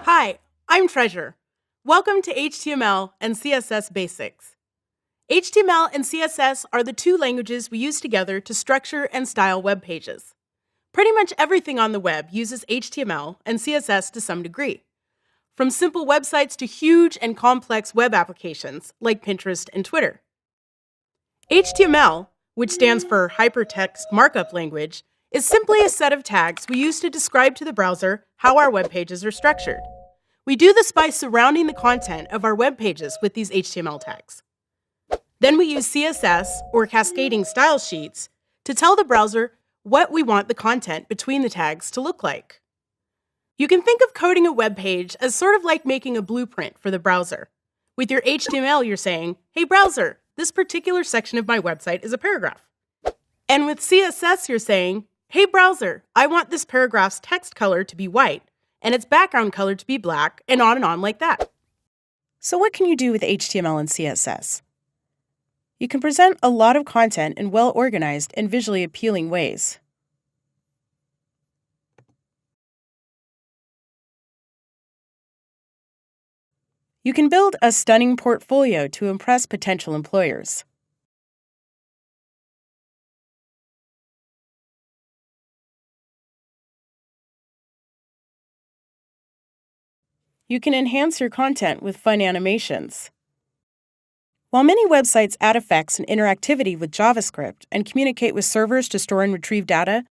Hi, I'm Treasure. Welcome to HTML and CSS Basics. HTML and CSS are the two languages we use together to structure and style web pages. Pretty much everything on the web uses HTML and CSS to some degree, from simple websites to huge and complex web applications like Pinterest and Twitter. HTML, which stands for Hypertext Markup Language, is simply a set of tags we use to describe to the browser how our web pages are structured. We do this by surrounding the content of our web pages with these HTML tags. Then we use CSS, or cascading style sheets, to tell the browser what we want the content between the tags to look like. You can think of coding a web page as sort of like making a blueprint for the browser. With your HTML, you're saying, "Hey browser, this particular section of my website is a paragraph." And with CSS, you're saying, "Hey browser, I want this paragraph's text color to be white, and its background color to be black," and on like that. So what can you do with HTML and CSS? You can present a lot of content in well-organized and visually appealing ways. You can build a stunning portfolio to impress potential employers. You can enhance your content with fun animations. While many websites add effects and interactivity with JavaScript and communicate with servers to store and retrieve data,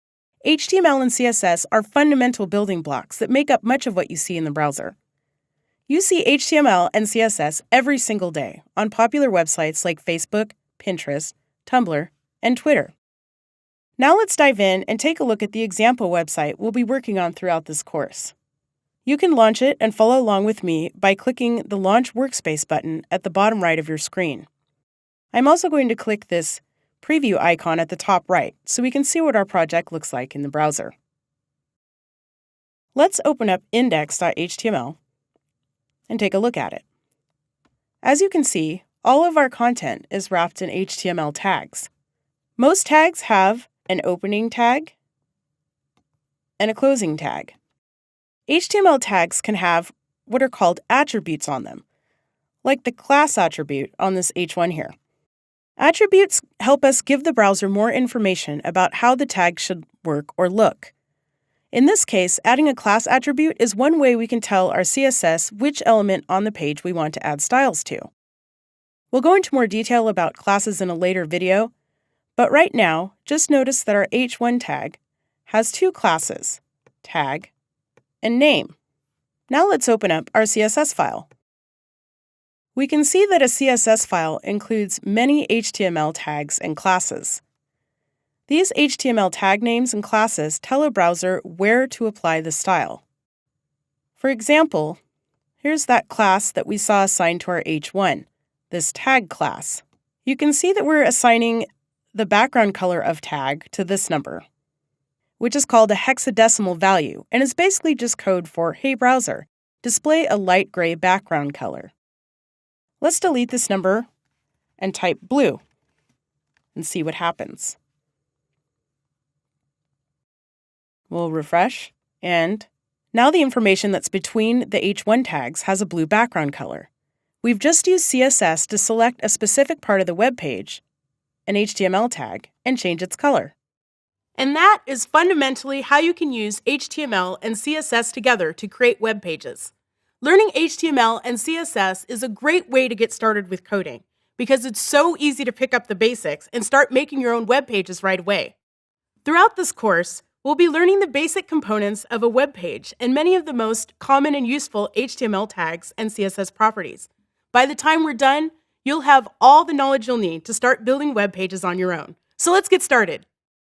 HTML and CSS are fundamental building blocks that make up much of what you see in the browser. You see HTML and CSS every single day on popular websites like Facebook, Pinterest, Tumblr, and Twitter. Now let's dive in and take a look at the example website we'll be working on throughout this course. You can launch it and follow along with me by clicking the Launch Workspace button at the bottom right of your screen. I'm also going to click this preview icon at the top right so we can see what our project looks like in the browser. Let's open up index.html and take a look at it. As you can see, all of our content is wrapped in HTML tags. Most tags have an opening tag and a closing tag. HTML tags can have what are called attributes on them, like the class attribute on this H1 here. Attributes help us give the browser more information about how the tag should work or look. In this case, adding a class attribute is one way we can tell our CSS which element on the page we want to add styles to. We'll go into more detail about classes in a later video, but right now, just notice that our H1 tag has two classes, tag and name. Now let's open up our CSS file. We can see that a CSS file includes many HTML tags and classes. These HTML tag names and classes tell a browser where to apply the style. For example, here's that class that we saw assigned to our H1, this tag class. You can see that we're assigning the background color of tag to this number, which is called a hexadecimal value and is basically just code for, "Hey browser, display a light gray background color." Let's delete this number and type blue and see what happens. We'll refresh, and now the information that's between the H1 tags has a blue background color. We've just used CSS to select a specific part of the web page, an HTML tag, and change its color. And that is fundamentally how you can use HTML and CSS together to create web pages. Learning HTML and CSS is a great way to get started with coding because it's so easy to pick up the basics and start making your own web pages right away. Throughout this course, we'll be learning the basic components of a web page and many of the most common and useful HTML tags and CSS properties. By the time we're done, you'll have all the knowledge you'll need to start building web pages on your own. So let's get started.